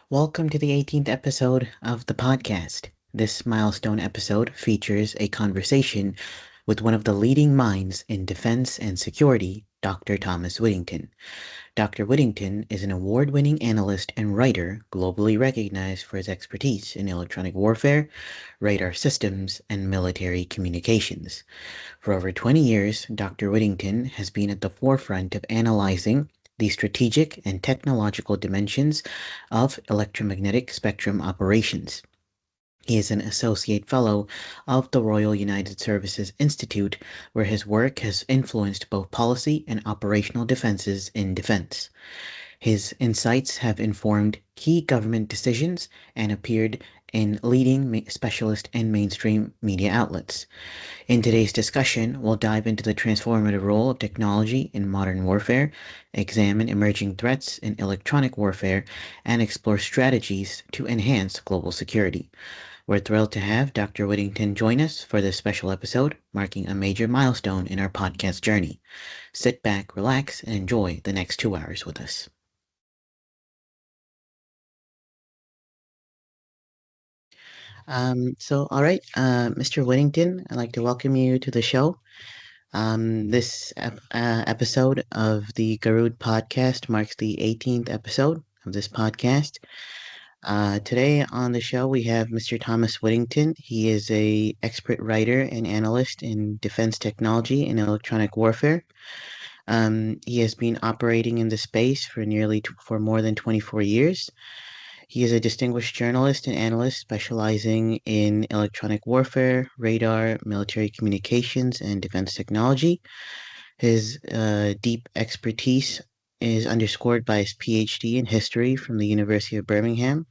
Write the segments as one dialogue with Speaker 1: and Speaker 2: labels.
Speaker 1: Welcome to the 18th episode of the podcast. This milestone episode features a conversation with one of the leading minds in defense and security, Dr. Thomas Withington. Dr. Withington is an award winning analyst and writer globally recognized for his expertise in electronic warfare, radar systems, and military communications. For over 20 years, Dr. Whittington has been at the forefront of analyzing the strategic and technological dimensions of electromagnetic spectrum operations. He is an associate fellow of the Royal United Services Institute, where his work has influenced both policy and operational defenses in defense. His insights have informed key government decisions and appeared in leading specialist and mainstream media outlets. In today's discussion, we'll dive into the transformative role of technology in modern warfare, examine emerging threats in electronic warfare, and explore strategies to enhance global security. We're thrilled to have Dr. Whittington join us for this special episode, marking a major milestone in our podcast journey. Sit back, relax, and enjoy the next 2 hours with us. All right, Mr. Whittington, I'd like to welcome you to the show. This episode of the Garud podcast marks the 18th episode of this podcast. Today on the show we have Mr. Thomas Whittington. He is a expert writer and analyst in defense technology and electronic warfare. He has been operating in the space for more than 24 years. He is a distinguished journalist and analyst specializing in electronic warfare, radar, military communications, and defense technology. His deep expertise is underscored by his PhD in history from the University of Birmingham,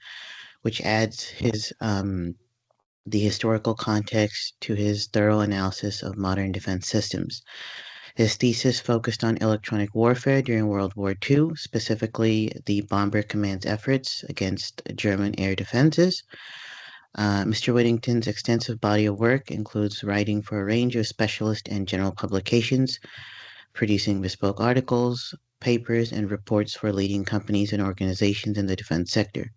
Speaker 1: which adds the historical context to his thorough analysis of modern defense systems. His thesis focused on electronic warfare during World War II, specifically the Bomber Command's efforts against German air defenses. Mr. Whittington's extensive body of work includes writing for a range of specialist and general publications, producing bespoke articles, papers, and reports for leading companies and organizations in the defense sector.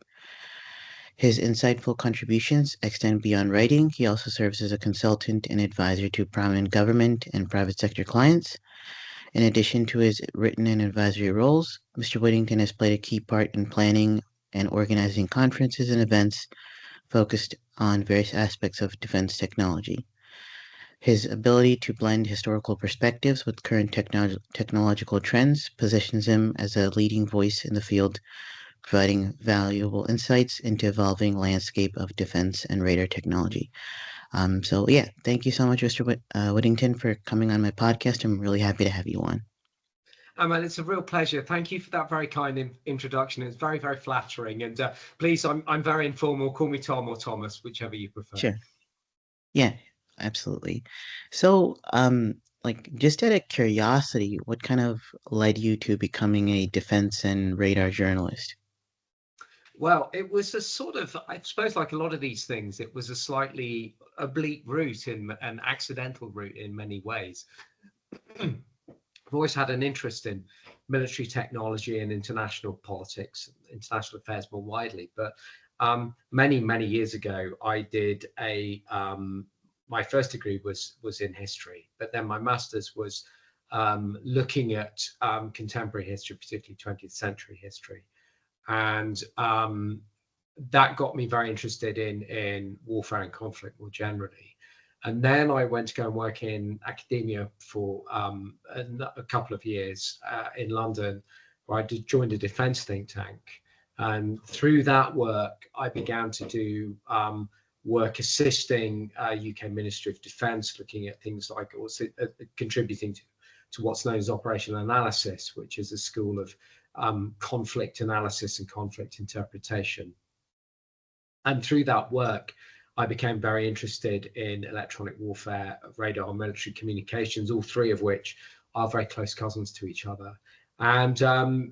Speaker 1: His insightful contributions extend beyond writing. He also serves as a consultant and advisor to prominent government and private sector clients. In addition to his written and advisory roles, Mr. Whittington has played a key part in planning and organizing conferences and events focused on various aspects of defense technology. His ability to blend historical perspectives with current technological trends positions him as a leading voice in the field, providing valuable insights into evolving landscape of defense and radar technology. Thank you so much, Mr. Whittington, for coming on my podcast. I'm really happy to have you on.
Speaker 2: Man, it's a real pleasure. Thank you for that very kind introduction. It's very, very flattering. And please, I'm very informal. Call me Tom or Thomas, whichever you prefer.
Speaker 1: Sure. Yeah, absolutely. So, just out of curiosity, what kind of led you to becoming a defense and radar journalist?
Speaker 2: Well, it was a sort of, I suppose, like a lot of these things, it was a slightly oblique route, an accidental route in many ways. I've always had an interest in military technology and international politics, international affairs more widely. But many, many years ago, I did my first degree was in history, but then my master's was looking at contemporary history, particularly 20th century history. And that got me very interested in warfare and conflict more generally. And then I went to go and work in academia for a couple of years in London, where I joined a defense think tank. And through that work, I began to do work assisting UK Ministry of Defence, looking at things like also contributing to what's known as operational analysis, which is a school of conflict analysis and conflict interpretation. And through that work, I became very interested in electronic warfare, radar, and military communications, all three of which are very close cousins to each other. And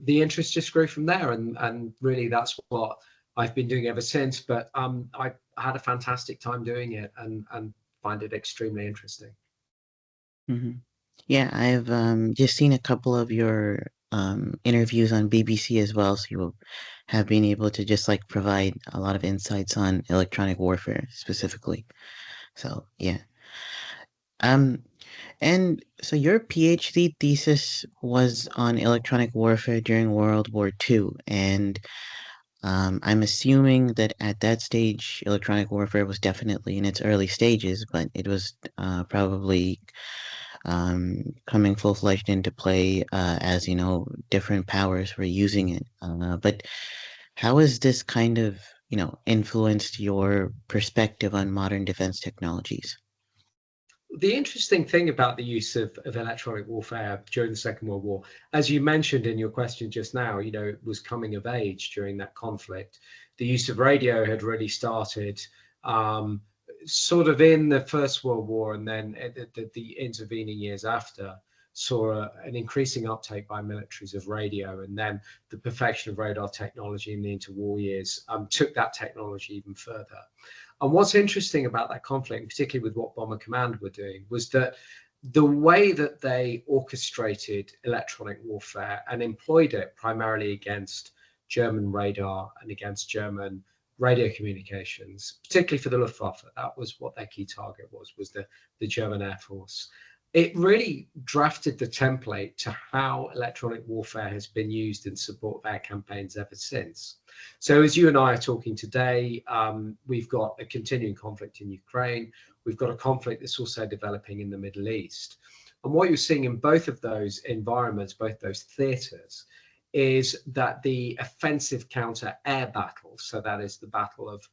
Speaker 2: the interest just grew from there. And really, that's what I've been doing ever since. But I had a fantastic time doing it and find it extremely interesting.
Speaker 1: Mm-hmm. Yeah, I've just seen a couple of your interviews on BBC as well, so you have been able to just like provide a lot of insights on electronic warfare specifically. So yeah. Um, and so your PhD thesis was on electronic warfare during World War II, and I'm assuming that at that stage, electronic warfare was definitely in its early stages, but it was probably coming full-fledged into play as, different powers were using it. But how has this kind of, influenced your perspective on modern defense technologies?
Speaker 2: The interesting thing about the use of electronic warfare during the Second World War, as you mentioned in your question just now, it was coming of age during that conflict. The use of radio had really started um, sort of in the First World War, and then the intervening years after saw an increasing uptake by militaries of radio, and then the perfection of radar technology in the interwar years took that technology even further. And what's interesting about that conflict, particularly with what Bomber Command were doing, was that the way that they orchestrated electronic warfare and employed it primarily against German radar and against German radio communications, particularly for the Luftwaffe, that was what their key target was the German Air Force. It really drafted the template to how electronic warfare has been used in support of air campaigns ever since. So as you and I are talking today, we've got a continuing conflict in Ukraine. We've got a conflict that's also developing in the Middle East. And what you're seeing in both of those environments, both those theatres, is that the offensive counter air battle, so that is the battle of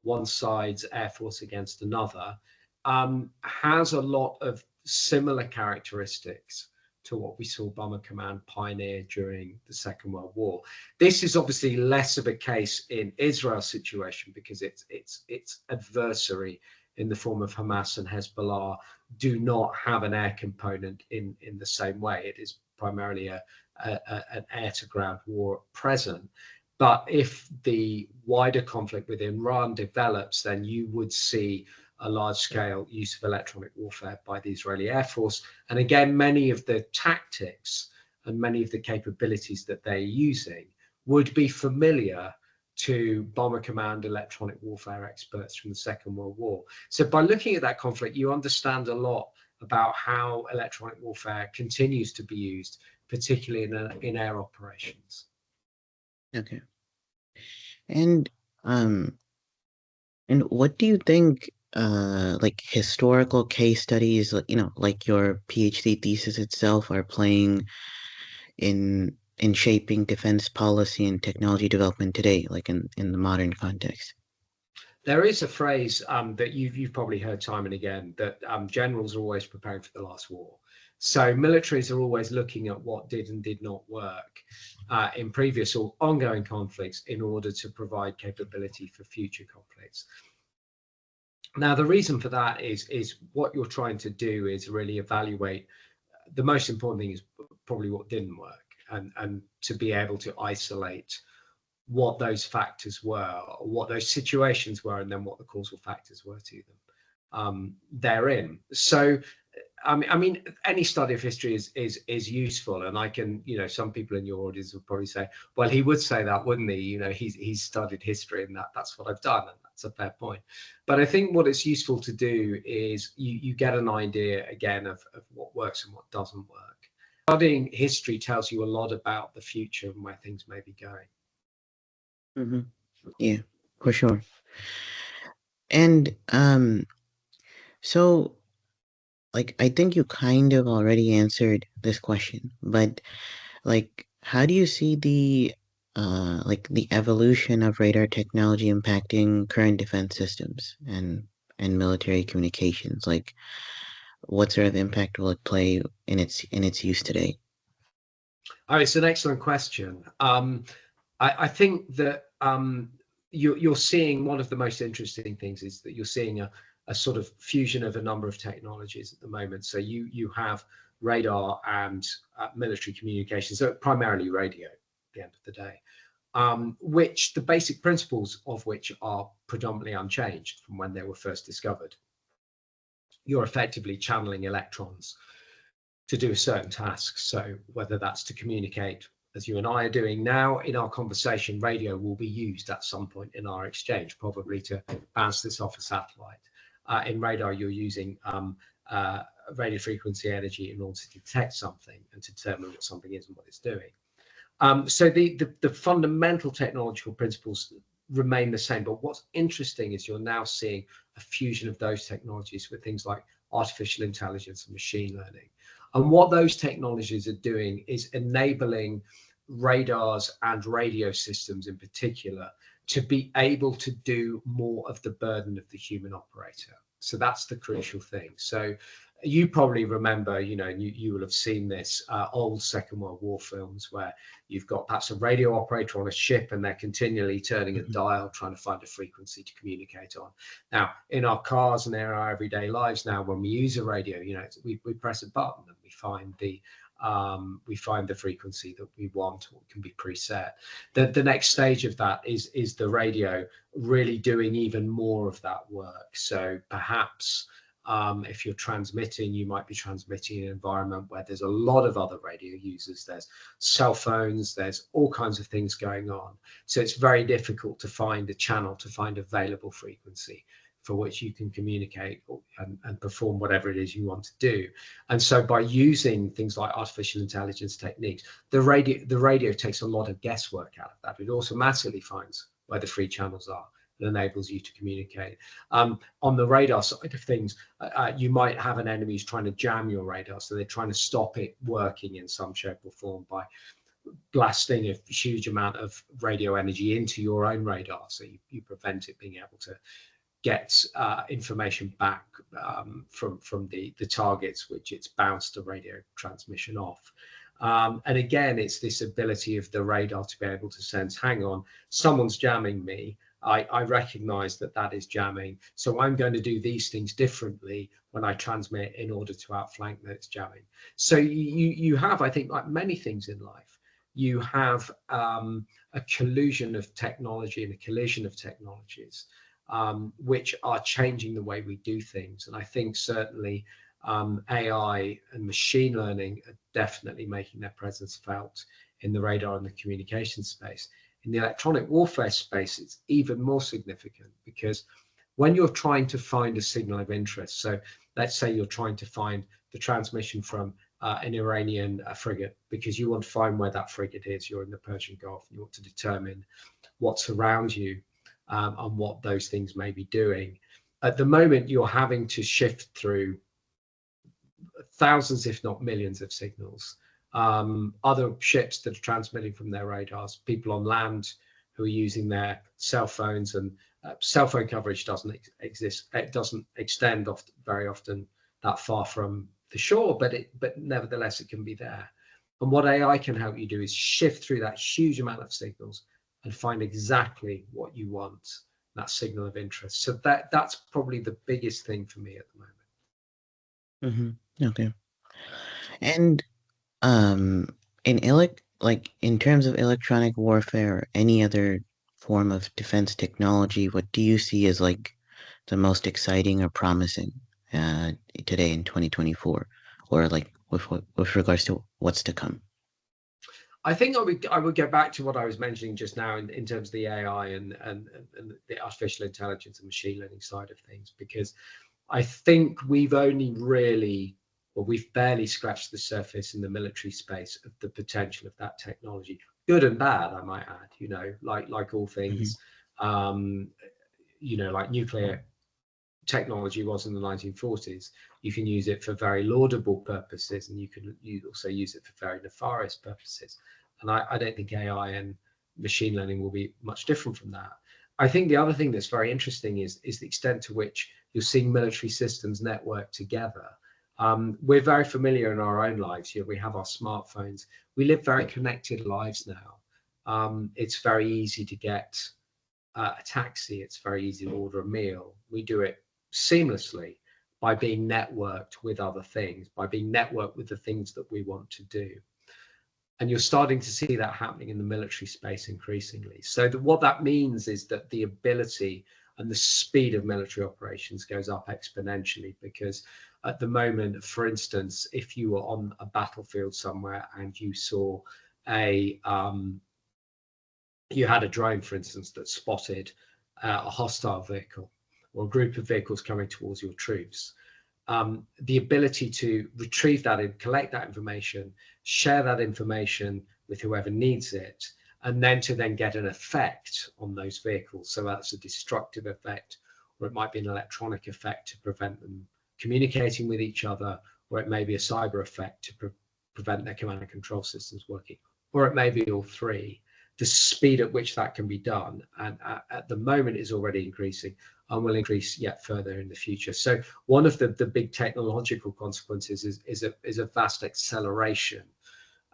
Speaker 2: one side's air force against another, has a lot of similar characteristics to what we saw Bomber Command pioneer during the Second World War. This is obviously less of a case in Israel's situation because its adversary in the form of Hamas and Hezbollah do not have an air component in the same way. It is primarily an air-to-ground war at present. But if the wider conflict with Iran develops, then you would see a large-scale use of electronic warfare by the Israeli Air Force. And again, many of the tactics and many of the capabilities that they're using would be familiar to Bomber Command electronic warfare experts from the Second World War. So by looking at that conflict, you understand a lot about how electronic warfare continues to be used, particularly in air operations.
Speaker 1: Okay. And um, and what do you think, like historical case studies, like your PhD thesis itself, are playing in shaping defense policy and technology development today, like in the modern context?
Speaker 2: There is a phrase that you've probably heard time and again, that generals are always preparing for the last war. So militaries are always looking at what did and did not work in previous or ongoing conflicts in order to provide capability for future conflicts. Now, the reason for that is what you're trying to do is really evaluate. The most important thing is probably what didn't work, and to be able to isolate what those factors were, what those situations were, and then what the causal factors were to them therein. So I mean, any study of history is useful, and I can, some people in your audience will probably say, well, he would say that, wouldn't he? He's studied history, and that's what I've done, and that's a fair point. But I think what it's useful to do is you get an idea again of what works and what doesn't work. Studying history tells you a lot about the future and where things may be going.
Speaker 1: Hmm. Yeah, for sure. And so like I think you kind of already answered this question, but like how do you see the evolution of radar technology impacting current defense systems and military communications? Like what sort of impact will it play in its use today?
Speaker 2: Oh, it's an excellent question. I think that you're seeing one of the most interesting things is that you're seeing a sort of fusion of a number of technologies at the moment. So you have radar and military communications, so primarily radio at the end of the day, which the basic principles of which are predominantly unchanged from when they were first discovered. You're effectively channeling electrons to do a certain task. So whether that's to communicate, as you and I are doing now in our conversation, radio will be used at some point in our exchange, probably to bounce this off a satellite. In radar, you're using radio frequency energy in order to detect something and to determine what something is and what it's doing. So the fundamental technological principles remain the same, but what's interesting is you're now seeing a fusion of those technologies with things like artificial intelligence and machine learning. And what those technologies are doing is enabling radars and radio systems in particular to be able to do more of the burden of the human operator. So that's the crucial thing. So you probably remember, you will have seen this old Second World War films where you've got perhaps a radio operator on a ship and they're continually turning a dial trying to find a frequency to communicate on. Now, in our cars and in our everyday lives now, when we use a radio, we press a button and we find the frequency that we want, or can be preset. The next stage of that is the radio really doing even more of that work. So perhaps if you're transmitting, you might be transmitting in an environment where there's a lot of other radio users. There's cell phones, there's all kinds of things going on. So it's very difficult to find a channel, to find available frequency for which you can communicate and perform whatever it is you want to do. And so by using things like artificial intelligence techniques, the radio takes a lot of guesswork out of that. It automatically finds where the free channels are. It enables you to communicate. On the radar side of things, you might have an enemy who's trying to jam your radar, so they're trying to stop it working in some shape or form by blasting a huge amount of radio energy into your own radar, so you prevent it being able to get information back from the targets which it's bounced a radio transmission off. And again, it's this ability of the radar to be able to sense, hang on, someone's jamming me. I recognize that is jamming. So I'm going to do these things differently when I transmit in order to outflank that it's jamming. So you have, I think, like many things in life, you have a collusion of technology and a collision of technologies which are changing the way we do things. And I think certainly AI and machine learning are definitely making their presence felt in the radar and the communication space. In the electronic warfare space, it's even more significant, because when you're trying to find a signal of interest, so let's say you're trying to find the transmission from an Iranian frigate, because you want to find where that frigate is, you're in the Persian Gulf, and you want to determine what's around you and what those things may be doing. At the moment, you're having to shift through thousands, if not millions, of signals. Other ships that are transmitting from their radars, people on land who are using their cell phones, and cell phone coverage doesn't exist. It doesn't extend very often that far from the shore, but nevertheless it can be there. And what AI can help you do is shift through that huge amount of signals and find exactly what you want, that signal of interest. So that's probably the biggest thing for me at the moment.
Speaker 1: Okay. And in terms of electronic warfare or any other form of defense technology, what do you see as like the most exciting or promising today in 2024, or like with regards to what's to come?
Speaker 2: I think I would go back to what I was mentioning just now in terms of the AI and the artificial intelligence and machine learning side of things, because I think we've barely scratched the surface in the military space of the potential of that technology, good and bad, I might add. Like all things, like nuclear technology was in the 1940s. You can use it for very laudable purposes, and you also use it for very nefarious purposes. And I don't think AI and machine learning will be much different from that. I think the other thing that's very interesting is the extent to which you're seeing military systems network together. We're very familiar in our own lives. We have our smartphones. We live very connected lives now. It's very easy to get a taxi. It's very easy to order a meal. We do it seamlessly by being networked with other things, by being networked with the things that we want to do. And you're starting to see that happening in the military space increasingly. So what that means is that the ability and the speed of military operations goes up exponentially, because at the moment. For instance, if you were on a battlefield somewhere and you saw a you had a drone, for instance, that spotted a hostile vehicle or a group of vehicles coming towards your troops, the ability to retrieve that and collect that information, share that information with whoever needs it, and then to then get an effect on those vehicles. So that's a destructive effect, or it might be an electronic effect to prevent them communicating with each other, or it may be a cyber effect to prevent their command and control systems working, or it may be all three. The speed at which that can be done, and at the moment, is already increasing and will increase yet further in the future. So one of the big technological consequences is a vast acceleration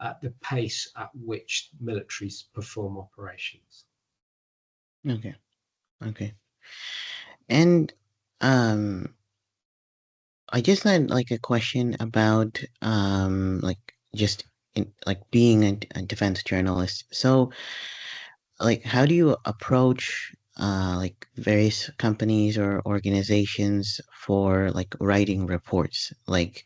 Speaker 2: at the pace at which militaries perform operations.
Speaker 1: Okay. Okay. And um I just had like a question about like just like being a defense journalist. So like how do you approach like various companies or organizations for like writing reports like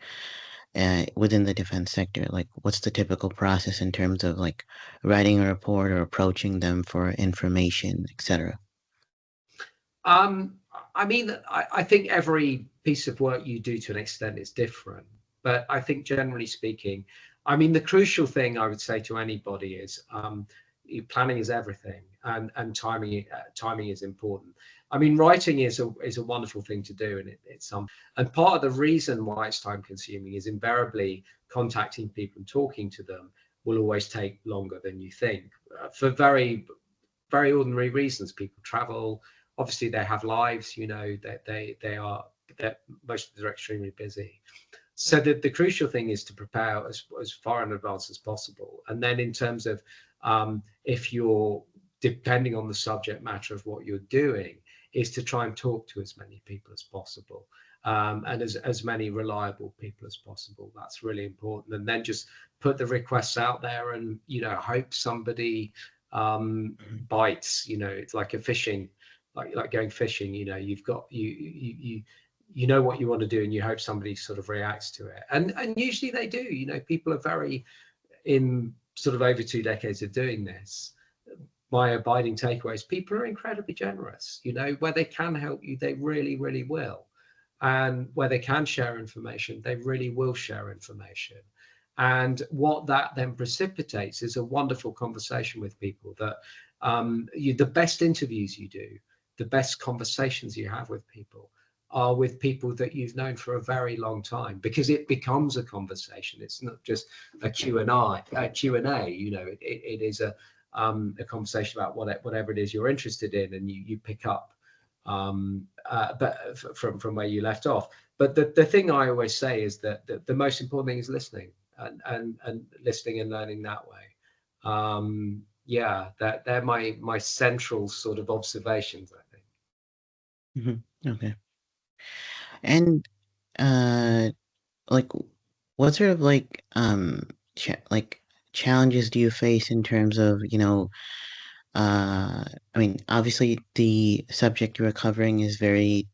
Speaker 1: within the defense sector? Like what's the typical process in terms of like writing a report or approaching them for information, etc.?
Speaker 2: Um, I mean, I think every piece of work you do to an extent is different, but I think generally speaking, I mean, the crucial thing I would say to anybody is planning is everything, and timing is important. I mean, writing is a wonderful thing to do, and it's and part of the reason why it's time consuming is invariably contacting people and talking to them will always take longer than you think, for very ordinary reasons. People travel, obviously they have lives, you know, that they are that most of them are extremely busy. So the crucial thing is to prepare as far in advance as possible. And then in terms of if you're depending on the subject matter of what you're doing, is to try and talk to as many people as possible, and as many reliable people as possible. That's really important. And then just put the requests out there, and you know, hope somebody bites. You know, it's like a fishing, like going fishing. You know, you've got you know what you want to do, and you hope somebody sort of reacts to it. And usually they do. You know, people are very, in sort of over 2 decades of doing this, my abiding takeaways, people are incredibly generous. You know, where they can help you, they really will. And where they can share information, they really will share information. And what that then precipitates is a wonderful conversation with people that the best interviews you do, the best conversations you have with people are with people that you've known for a very long time, because it becomes a conversation. It's not just a Q&A, you know, it is a conversation about whatever it is you're interested in, and you pick up but from where you left off. But the thing I always say is that the most important thing is listening, and listening and learning that way. Yeah, that they're my central sort of observations, I think.
Speaker 1: Okay. And uh like what sort of like like challenges do you face in terms of, you know, I mean, obviously the subject you are covering is very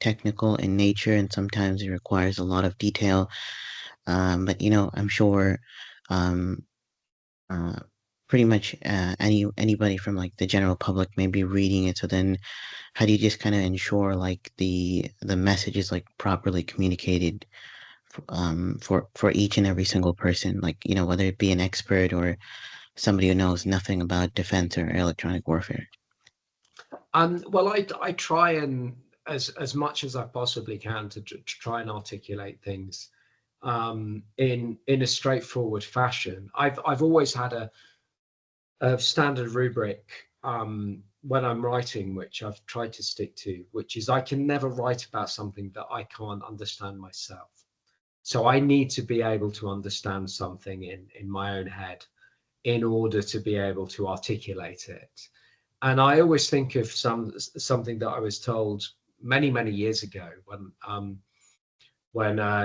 Speaker 1: technical in nature and sometimes it requires a lot of detail. But you know, I'm sure um uh pretty much anybody from like the general public may be reading it. So then how do you just kind of ensure like the message is like properly communicated for each and every single person, like, you know, whether it be an expert or somebody who knows nothing about defense or electronic warfare?
Speaker 2: Well, I try and as much as I possibly can to try and articulate things in a straightforward fashion. I've always had a standard rubric when I'm writing, which I've tried to stick to, which is I can never write about something that I can't understand myself. So I need to be able to understand something in my own head in order to be able to articulate it. And I always think of something that I was told many years ago when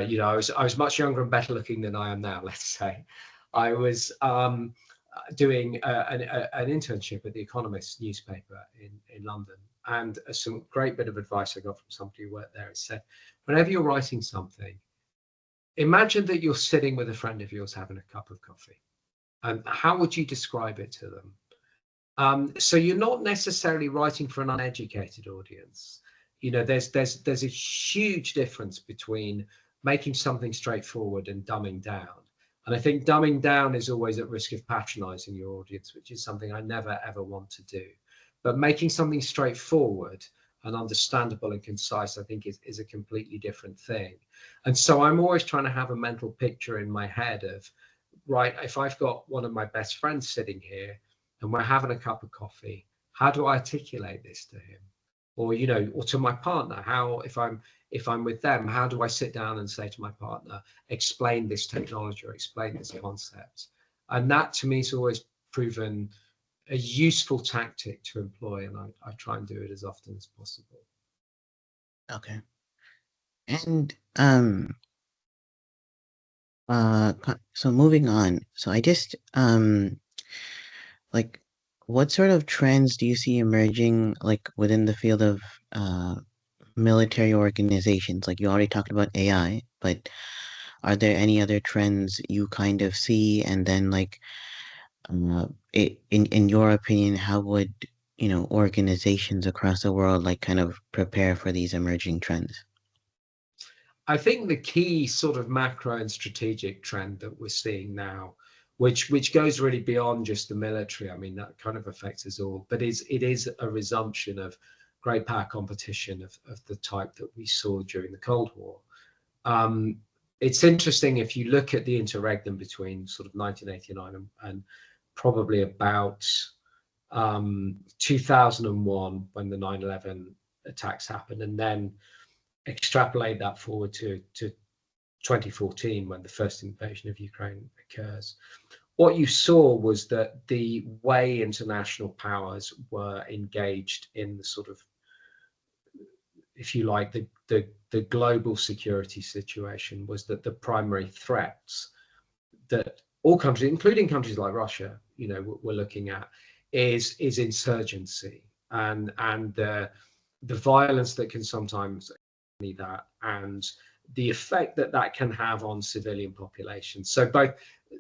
Speaker 2: you know, I was much younger and better looking than I am now. Let's say I was doing an internship at the Economist newspaper in London, And some great bit of advice I got from somebody who worked there. It said, whenever you're writing something, imagine that you're sitting with a friend of yours having a cup of coffee. And how would you describe it to them? So you're not necessarily writing for an uneducated audience. You know, there's a huge difference between making something straightforward and dumbing down. And I think dumbing down is always at risk of patronizing your audience, which is something I never ever want to do. But making something straightforward and understandable and concise, I think is a completely different thing. And so I'm always trying to have a mental picture in my head of, right, if I've got one of my best friends sitting here and we're having a cup of coffee, how do I articulate this to him? Or, you know, or to my partner, how, if I'm with them, how do I sit down and say to my partner, explain this technology or explain this concept? And that to me has always proven a useful tactic to employ, and I try and do it as often as possible.
Speaker 1: Okay. And so moving on. So I just like what sort of trends do you see emerging like within the field of uh military organizations? Like you already talked about AI, but are there any other trends you kind of see? And then like in your opinion, how would, you know, organizations across the world like kind of prepare for these emerging trends?
Speaker 2: I think the key sort of macro and strategic trend that we're seeing now, which goes really beyond just the military. I mean, that kind of affects us all, but it is a resumption of great power competition of the type that we saw during the Cold War. Um, it's interesting if you look at the interregnum between sort of 1989 and probably about 2001 when the 9/11 attacks happened, and then extrapolate that forward to 2014 when the first invasion of Ukraine occurs. What you saw was that the way international powers were engaged in the sort of, if you like, the global security situation was that the primary threats that all countries, including countries like Russia, you know, we're looking at is insurgency and the violence that can sometimes accompany that, and the effect that that can have on civilian populations. So both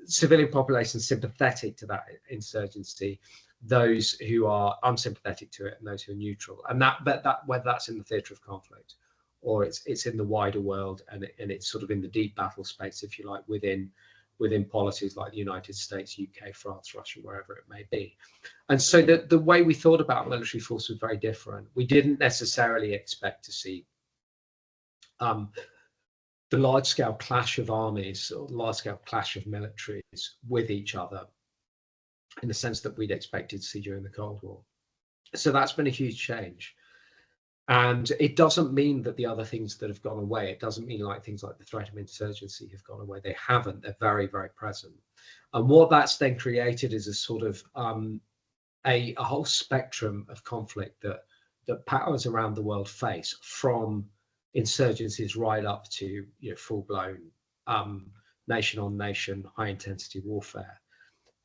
Speaker 2: civilian populations sympathetic to that insurgency, those who are unsympathetic to it, and those who are neutral. And that whether that's in the theatre of conflict or it's in the wider world, and it's sort of in the deep battle space, if you like, within policies like the United States, UK, France, Russia, wherever it may be. And so the way we thought about military force was very different. We didn't necessarily expect to see um, the large-scale clash of armies or large-scale clash of militaries with each other in the sense that we'd expected to see during the Cold War. So that's been a huge change. And it doesn't mean that the other things that have gone away, it doesn't mean like things like the threat of insurgency have gone away. They haven't. They're very, very present. And what that's then created is a sort of a whole spectrum of conflict that powers around the world face, from insurgencies right up to, you know, full-blown nation on nation, high intensity warfare.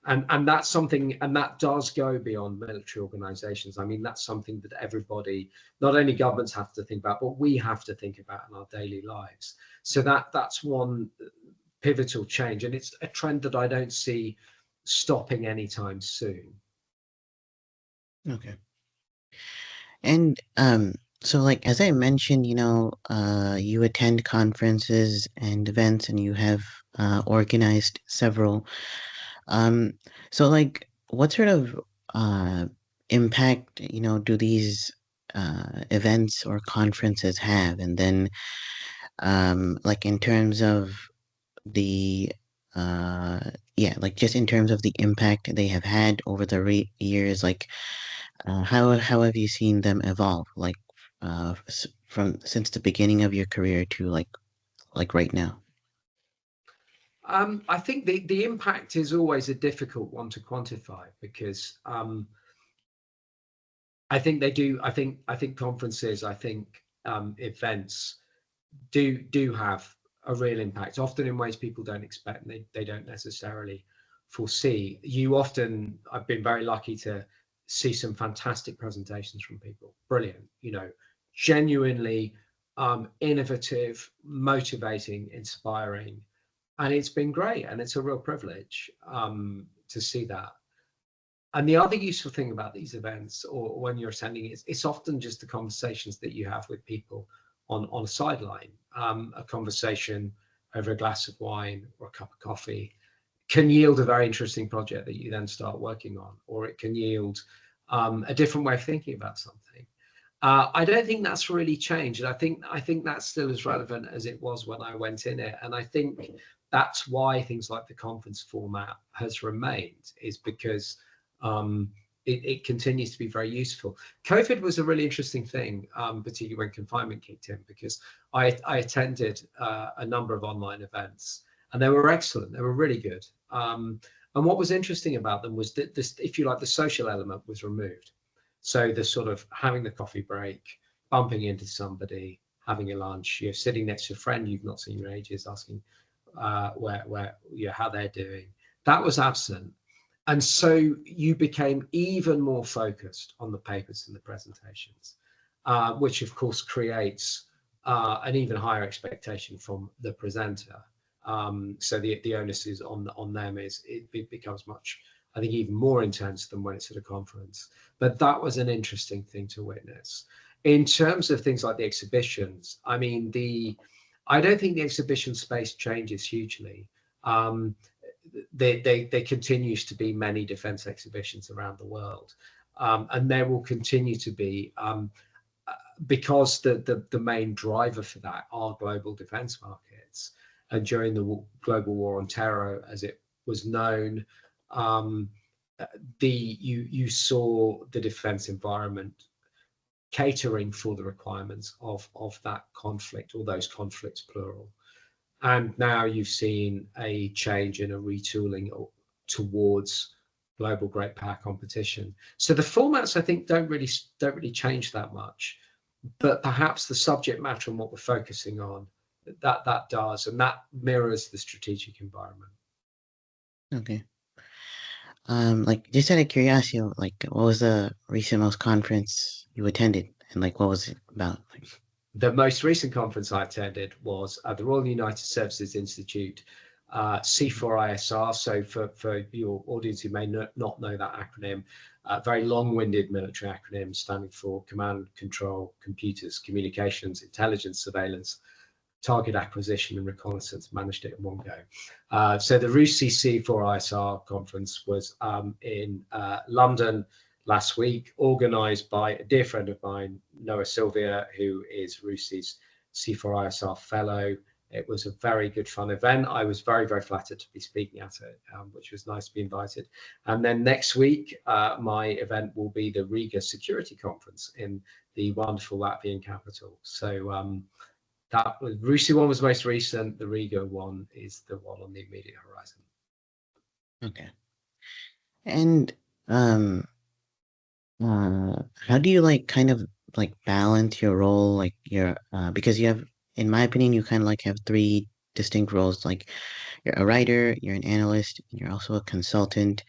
Speaker 2: And that's something, and that does go beyond military organizations. I mean, that's something that everybody, not only governments have to think about, but we have to think about in our daily lives. So that's one pivotal change, and it's a trend that I don't see stopping anytime soon.
Speaker 1: Okay. And so like as I mentioned, you know, you attend conferences and events and you have organized several. Um so like what sort of uh impact, you know, do these events or conferences have? And then like in terms of the uh yeah, like just in terms of the impact they have had over the years, like how have you seen them evolve, like from since the beginning of your career to like right now?
Speaker 2: I think the impact is always a difficult one to quantify because I think they do. I think conferences, I think events do have a real impact, often in ways people don't expect and they don't necessarily foresee. You often, I've been very lucky to see some fantastic presentations from people. Brilliant, genuinely innovative, motivating, inspiring. And it's been great. And it's a real privilege to see that. And the other useful thing about these events, or when you're attending, is it's often just the conversations that you have with people on a sideline. A conversation over a glass of wine or a cup of coffee can yield a very interesting project that you then start working on, or it can yield a different way of thinking about something. I don't think that's really changed. I think that's still as relevant as it was when I went in it. And I think that's why things like the conference format has remained, is because it continues to be very useful. COVID was a really interesting thing, particularly when confinement kicked in, because I attended a number of online events, and they were excellent. They were really good. And what was interesting about them was that this, if you like, the social element was removed. So the sort of having the coffee break, bumping into somebody, having a lunch, you're sitting next to a friend you've not seen in ages, asking where how they're doing. That was absent. And so you became even more focused on the papers and the presentations, which of course creates an even higher expectation from the presenter. So the onus is on them. It becomes much, I think, even more intense than when it's at a conference. But that was an interesting thing to witness. In terms of things like the exhibitions, I mean, I don't think the exhibition space changes hugely. There continues to be many defense exhibitions around the world, and there will continue to be, because the main driver for that are global defense markets. And during the global war on terror, as it was known, you saw the defense environment catering for the requirements of that conflict, or those conflicts plural. And now you've seen a change in a retooling towards global great power competition. So the formats, I think, don't really change that much, but perhaps the subject matter and what we're focusing on, that does, and that mirrors the strategic environment.
Speaker 1: Okay. Like just out of curiosity, like what was the recent most conference you attended, and like what was it about? Like,
Speaker 2: The most recent conference I attended was at the Royal United Services Institute, C4ISR. So for your audience who may not know that acronym, very long-winded military acronym standing for Command, Control, Computers, Communications, Intelligence, Surveillance, Target Acquisition and Reconnaissance, managed it in one go. So the RUSI C4ISR conference was in London last week, organised by a dear friend of mine, Noah Sylvia, who is RUSI's C4ISR fellow. It was a very good fun event. I was very, very flattered to be speaking at it, which was nice to be invited. And then next week, my event will be the Riga Security Conference in the wonderful Latvian capital. So that was RUSI one was most recent. The Riga one is the one on the immediate horizon.
Speaker 1: okay. And how do you like kind of like balance your role, like your because you have, in my opinion, you kind of like have three distinct roles. Like you're a writer, you're an analyst, and you're also a consultant.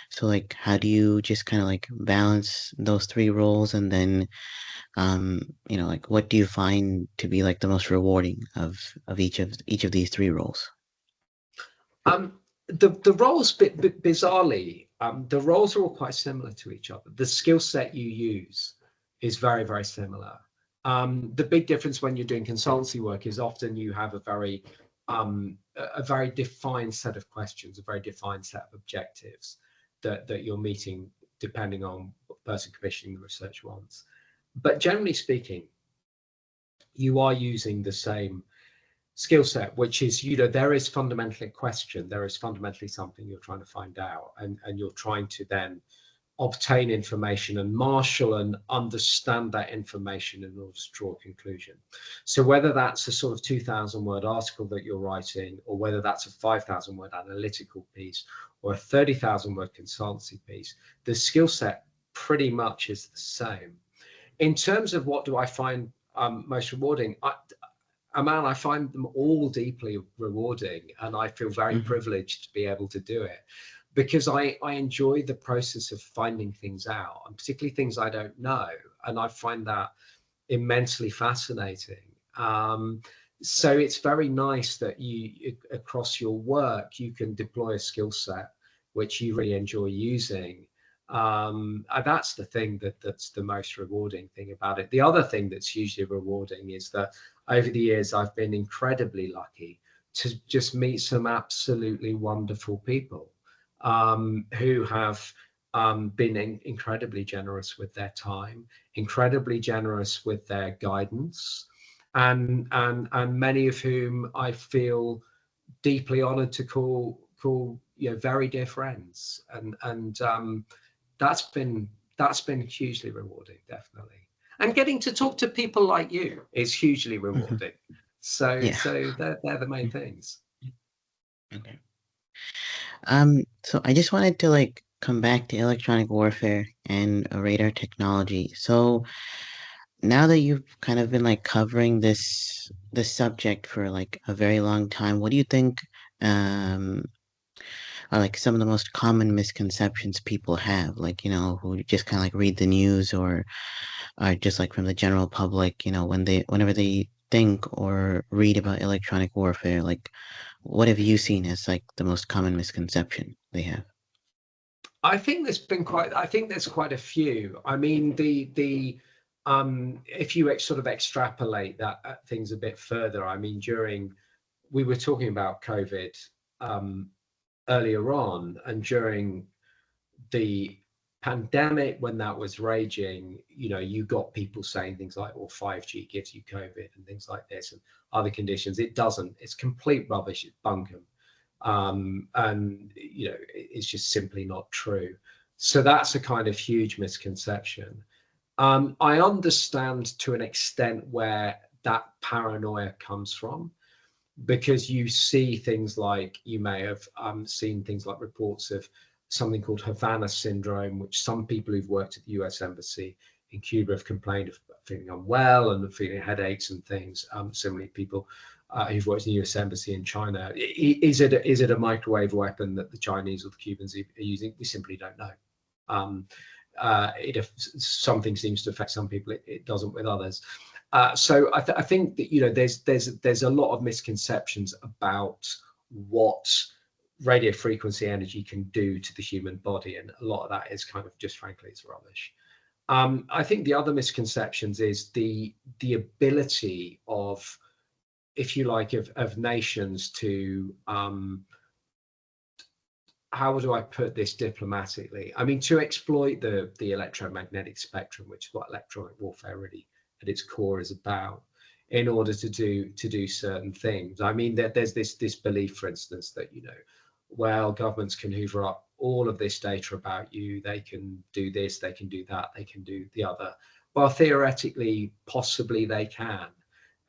Speaker 1: So like, how do you just kind of like balance those three roles, and then like what do you find to be like the most rewarding of each of these three roles?
Speaker 2: The roles, bizarrely, the roles are all quite similar to each other. The skill set you use is very, very similar. The big difference when you're doing consultancy work is often you have a very defined set of questions, a very defined set of objectives that you're meeting, depending on what the person commissioning the research wants. But generally speaking, you are using the same skill set, which is, there is fundamentally a question, there is fundamentally something you're trying to find out, and you're trying to then obtain information and marshal and understand that information in order to draw a conclusion. So whether that's a sort of 2,000 word article that you're writing, or whether that's a 5,000 word analytical piece, or a 30,000 word consultancy piece, the skill set pretty much is the same. In terms of what do I find most rewarding, Aman, I find them all deeply rewarding, and I feel very privileged to be able to do it. because I enjoy the process of finding things out, and particularly things I don't know, and I find that immensely fascinating. Um, so it's very nice that you, across your work, you can deploy a skill set which you really enjoy using. And that's the thing that's the most rewarding thing about it. The other thing that's hugely rewarding is that over the years I've been incredibly lucky to just meet some absolutely wonderful people, who have been incredibly generous with their time, incredibly generous with their guidance, and many of whom I feel deeply honoured to call very dear friends, and that's been hugely rewarding, definitely. And getting to talk to people like you is hugely
Speaker 1: Mhm.
Speaker 2: rewarding. So
Speaker 1: Yeah.
Speaker 2: so they're the main things.
Speaker 1: Okay. So I just wanted to like come back to electronic warfare and radar technology. So now that you've kind of been like covering this subject for like a very long time, what do you think um are like some of the most common misconceptions people have? Like, who just kind of like read the news or are just like from the general public, whenever they think or read about electronic warfare, like what have you seen as like the most common misconception they have?
Speaker 2: I think there's quite a few. I mean, the if you sort of extrapolate that things a bit further, I mean, during we were talking about COVID um, earlier on, and during the pandemic when that was raging, you got people saying things like, well, 5G gives you COVID and things like this and other conditions. It doesn't. It's complete rubbish. It's bunkum. And it's just simply not true. So that's a kind of huge misconception. I understand to an extent where that paranoia comes from, because you see things like, you may have seen things like reports of something called Havana syndrome, which some people who've worked at the US Embassy in Cuba have complained of feeling unwell and feeling headaches and things. Similarly, people who've worked in the US Embassy in China. Is it a microwave weapon that the Chinese or the Cubans are using? We simply don't know. Um, if something seems to affect some people, it doesn't with others. So I think that there's a lot of misconceptions about what radio frequency energy can do to the human body, and a lot of that is kind of just frankly it's rubbish. I think the other misconceptions is the ability of, if you like, of nations to how do I put this diplomatically? I mean, to exploit the electromagnetic spectrum, which is what electronic warfare really at its core is about, in order to do certain things. I mean, there's this belief, for instance, that well, governments can hoover up all of this data about you. They can do this, they can do that, they can do the other. Well, theoretically, possibly they can.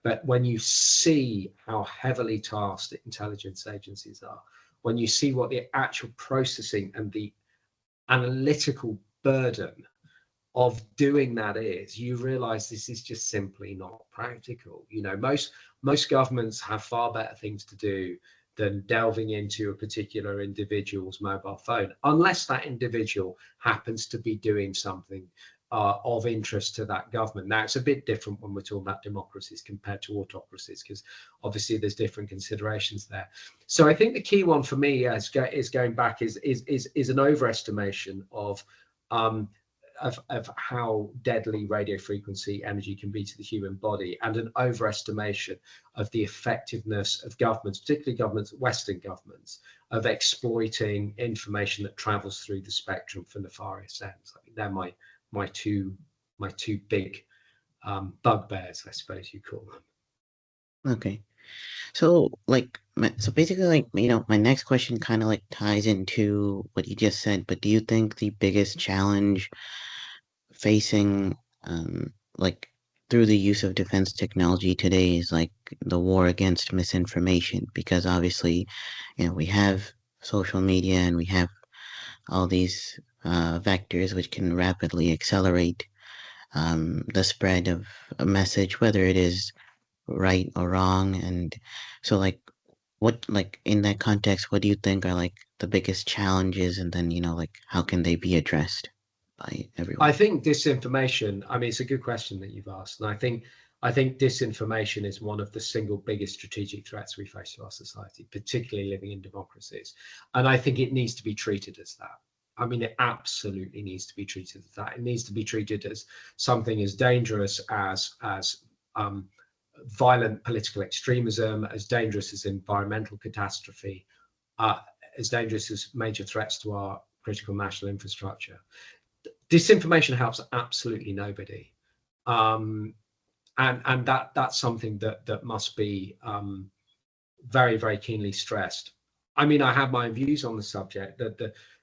Speaker 2: But when you see how heavily tasked intelligence agencies are, when you see what the actual processing and the analytical burden of doing that is, you realize this is just simply not practical. Most governments have far better things to do than delving into a particular individual's mobile phone, unless that individual happens to be doing something of interest to that government. Now, it's a bit different when we're talking about democracies compared to autocracies, because obviously there's different considerations there. So I think the key one for me is going back is an overestimation um, of how deadly radio frequency energy can be to the human body, and an overestimation of the effectiveness of governments, particularly governments, Western governments, of exploiting information that travels through the spectrum for nefarious ends. I think they're my two big bugbears, I suppose you call them.
Speaker 1: Okay. So like so basically like my next question kind of like ties into what you just said, but do you think the biggest challenge facing like through the use of defense technology today is like the war against misinformation? Because obviously, we have social media and we have all these vectors which can rapidly accelerate the spread of a message, whether it is right or wrong. And so like what, like, in that context, what do you think are like the biggest challenges, and then, like, how can they be addressed by
Speaker 2: I
Speaker 1: everyone?
Speaker 2: think disinformation, I mean, it's a good question that you've asked. And I think disinformation is one of the single biggest strategic threats we face to our society, particularly living in democracies. And I think it needs to be treated as that. I mean, it absolutely needs to be treated as that. It needs to be treated as something as dangerous as um, violent political extremism, as dangerous as environmental catastrophe, uh, as dangerous as major threats to our critical national infrastructure. Disinformation helps absolutely nobody, um, and that's something that must be very very keenly stressed. I mean, I have my views on the subject.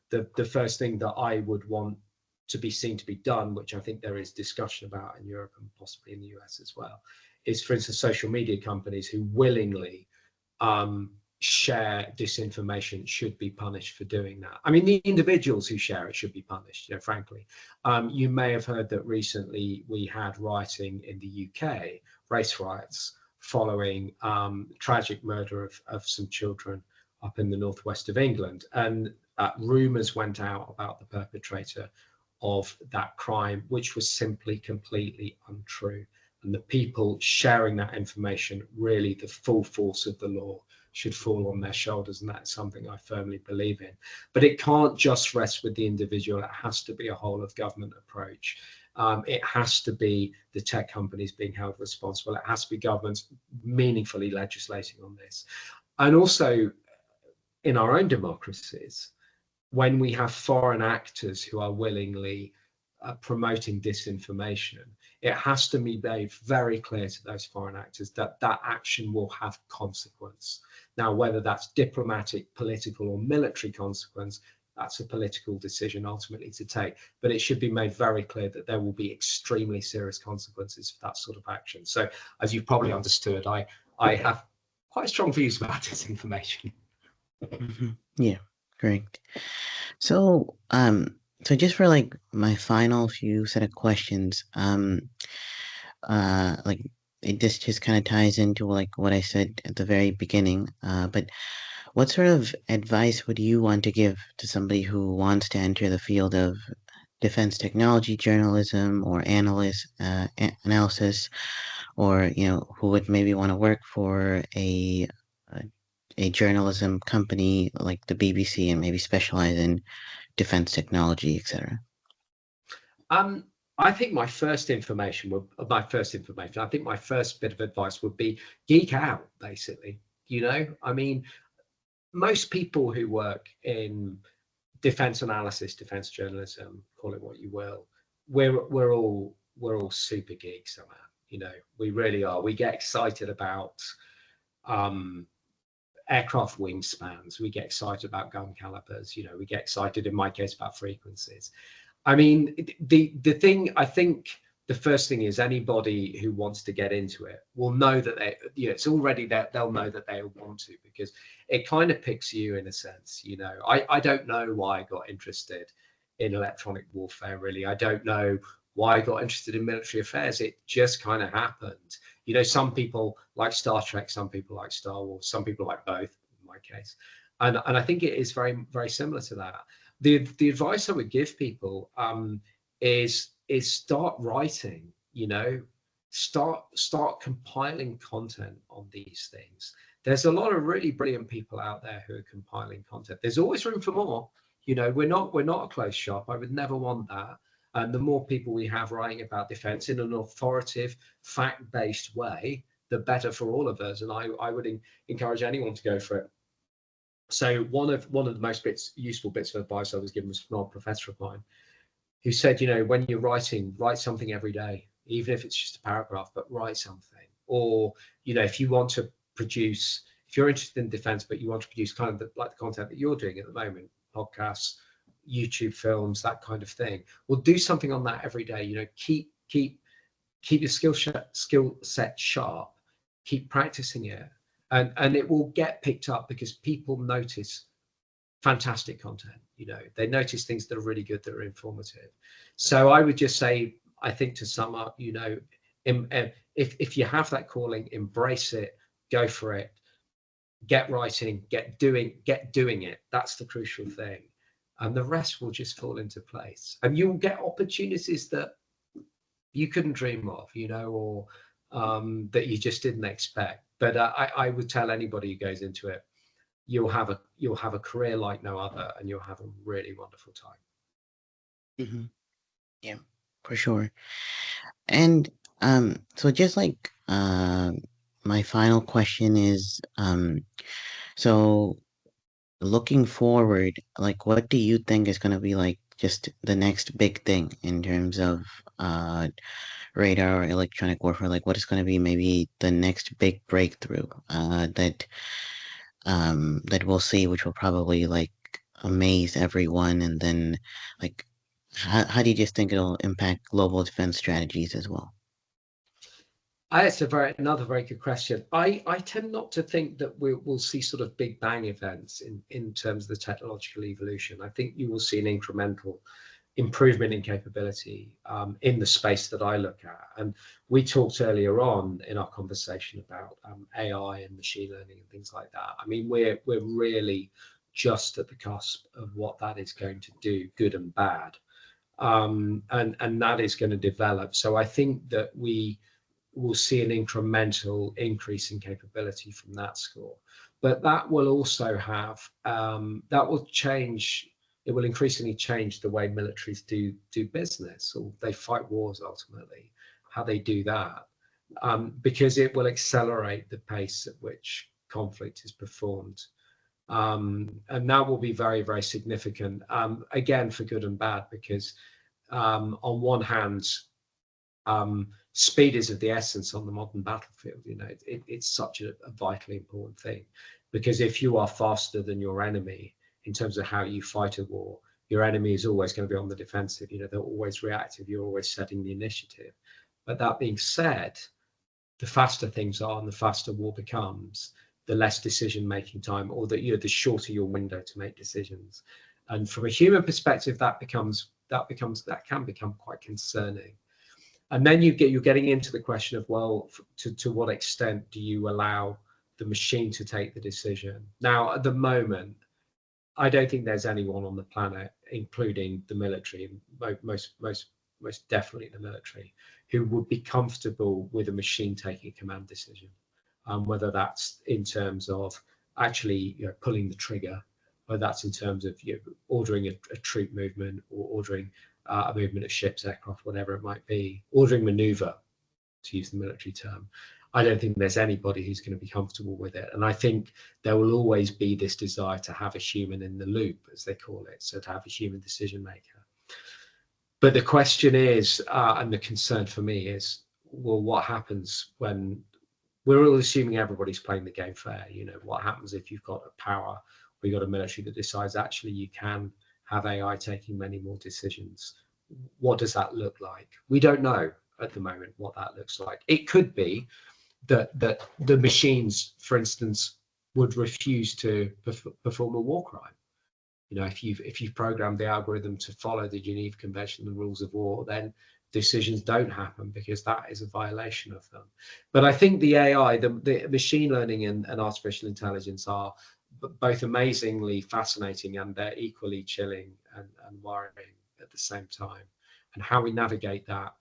Speaker 2: The first thing that I would want to be seen to be done, which I think there is discussion about in Europe and possibly in the US as well, is, for instance, social media companies who willingly um, share disinformation should be punished for doing that. I mean, the individuals who share it should be punished, frankly. You may have heard that recently we had rioting in the UK, race riots, following tragic murder of some children up in the northwest of England. And rumours went out about the perpetrator of that crime, which was simply completely untrue. And the people sharing that information, really the full force of the law should fall on their shoulders. And that's something I firmly believe in. But it can't just rest with the individual. It has to be a whole of government approach. It has to be the tech companies being held responsible. It has to be governments meaningfully legislating on this. And also in our own democracies, when we have foreign actors who are willingly promoting disinformation, it has to be made very clear to those foreign actors that that action will have consequence. Now, whether that's diplomatic, political, or military consequence, that's a political decision ultimately to take. But it should be made very clear that there will be extremely serious consequences for that sort of action. So, as you've probably understood, I have quite strong views about disinformation.
Speaker 1: Yeah, great. So, so just for like my final few set of questions, like this just kind of ties into like what I said at the very beginning. But what sort of advice would you want to give to somebody who wants to enter the field of defense technology journalism or analysis, or who would maybe want to work for a a journalism company like the BBC and maybe specialize in defense technology, etc.
Speaker 2: Um, I think I think my first bit of advice would be geek out, basically. I mean, most people who work in defense analysis, defense journalism, call it what you will, we're all super geeks somehow. We really are. We get excited about um, aircraft wingspans. We get excited about gun calibers. We get excited, in my case, about frequencies. I mean, the thing, I think the first thing is anybody who wants to get into it will know that it's already that they'll know that they want to, because it kind of picks you in a sense. I don't know why I got interested in electronic warfare, really. I don't know why I got interested in military affairs. It just kind of happened. Some people like Star Trek, some people like Star Wars, some people like both, in my case. And I think it is very, very similar to that. The advice I would give people is start writing. Start compiling content on these things. There's a lot of really brilliant people out there who are compiling content. There's always room for more. We're not a closed shop. I would never want that. And the more people we have writing about defense in an authoritative, fact-based way, the better for all of us. And I would encourage anyone to go for it. So one of the most useful bits of advice I was given was from an old professor of mine, who said, when you're writing, write something every day, even if it's just a paragraph, but write something. Or, if you want to produce, if you're interested in defense, but you want to produce kind of like the content that you're doing at the moment, podcasts, YouTube films, that kind of thing, well, do something on that every day. Keep your skill set sharp, keep practicing it, and it will get picked up, because people notice fantastic content. They notice things that are really good, that are informative. So I would just say, I think, to sum up, if you have that calling, embrace it, go for it. get writing, get doing it. That's the crucial thing. And the rest will just fall into place. And you'll get opportunities that you couldn't dream of, or that you just didn't expect. But I would tell anybody who goes into it, you'll have a career like no other, and you'll have a really wonderful time.
Speaker 1: Hmm. Yeah, for sure. And so just like my final question is so looking forward, like what do you think is gonna be like just the next big thing in terms of uh radar or electronic warfare? Like what is gonna be maybe the next big breakthrough that we'll see, which will probably like amaze everyone, and then like how do you just think it'll impact global defense strategies as well?
Speaker 2: It's another very good question. I tend not to think that we'll see sort of big bang events in terms of the technological evolution. I think you will see an incremental improvement in capability in the space that I look at. And we talked earlier on in our conversation about AI and machine learning and things like that. I mean, we're really just at the cusp of what that is going to do, good and bad, and that is going to develop. So I think that we will see an incremental increase in capability from that score. But that will also that will change. It will increasingly change the way militaries do business, or they fight wars ultimately, how they do that, because it will accelerate the pace at which conflict is performed. And that will be very, very significant, again, for good and bad, because on one hand, speed is of the essence on the modern battlefield. It's such a vitally important thing, because if you are faster than your enemy in terms of how you fight a war, your enemy is always going to be on the defensive. They're always reactive. You're always setting the initiative. But that being said, the faster things are and the faster war becomes, the less decision making time, or the shorter your window to make decisions. And from a human perspective, that can become quite concerning. And then you're getting into the question of, well, to what extent do you allow the machine to take the decision? Now, at the moment, I don't think there's anyone on the planet, including the military, most definitely the military, who would be comfortable with a machine taking a command decision, whether that's in terms of actually pulling the trigger, whether that's in terms of ordering a troop movement, or ordering a movement of ships, aircraft, whatever it might be, ordering maneuver, to use the military term. I don't think there's anybody who's going to be comfortable with it. And I think there will always be this desire to have a human in the loop, as they call it, so to have a human decision maker. But the question is, and the concern for me is, well, what happens when we're all assuming everybody's playing the game fair? What happens if you've got a power, or you've got a military that decides actually you can have AI taking many more decisions? What does that look like? We don't know at the moment what that looks like. It could be that the machines, for instance, would refuse to perform a war crime. If you've programmed the algorithm to follow the Geneva Convention, the rules of war, then decisions don't happen because that is a violation of them. But I think the AI, the machine learning and artificial intelligence are both amazingly fascinating, and they're equally chilling and worrying at the same time. And how we navigate that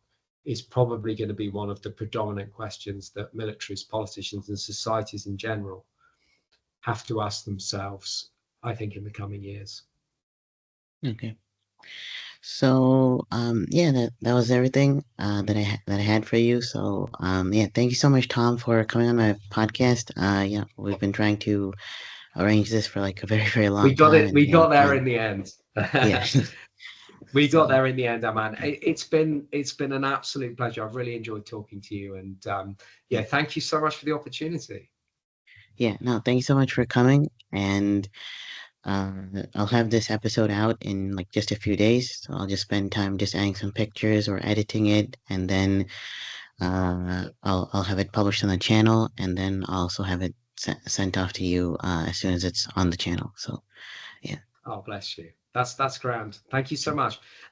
Speaker 2: is probably going to be one of the predominant questions that militaries, politicians, and societies in general have to ask themselves, I think, in the coming years.
Speaker 1: Okay. So, yeah, that was everything that I had for you. So, yeah, thank you so much, Tom, for coming on my podcast. Yeah, we've been trying to arrange this for like a very, very
Speaker 2: We
Speaker 1: long
Speaker 2: got
Speaker 1: time,
Speaker 2: it.
Speaker 1: and
Speaker 2: We
Speaker 1: yeah, we
Speaker 2: got there
Speaker 1: finally,
Speaker 2: in the end.
Speaker 1: yeah.
Speaker 2: We got
Speaker 1: So,
Speaker 2: there in the end, man. It's been an absolute pleasure. I've really enjoyed talking to you, and yeah,
Speaker 1: yeah,
Speaker 2: thank you so much for the opportunity.
Speaker 1: yeah. No, thank you so much for coming, and I'll have this episode out in like just a few days. So I'll just spend time just adding some pictures or editing it, and then I'll have it published on the channel, and then I'll also have it sent off to you as soon as it's on the channel. So yeah.
Speaker 2: Oh, bless you. That's grand. Thank you so much.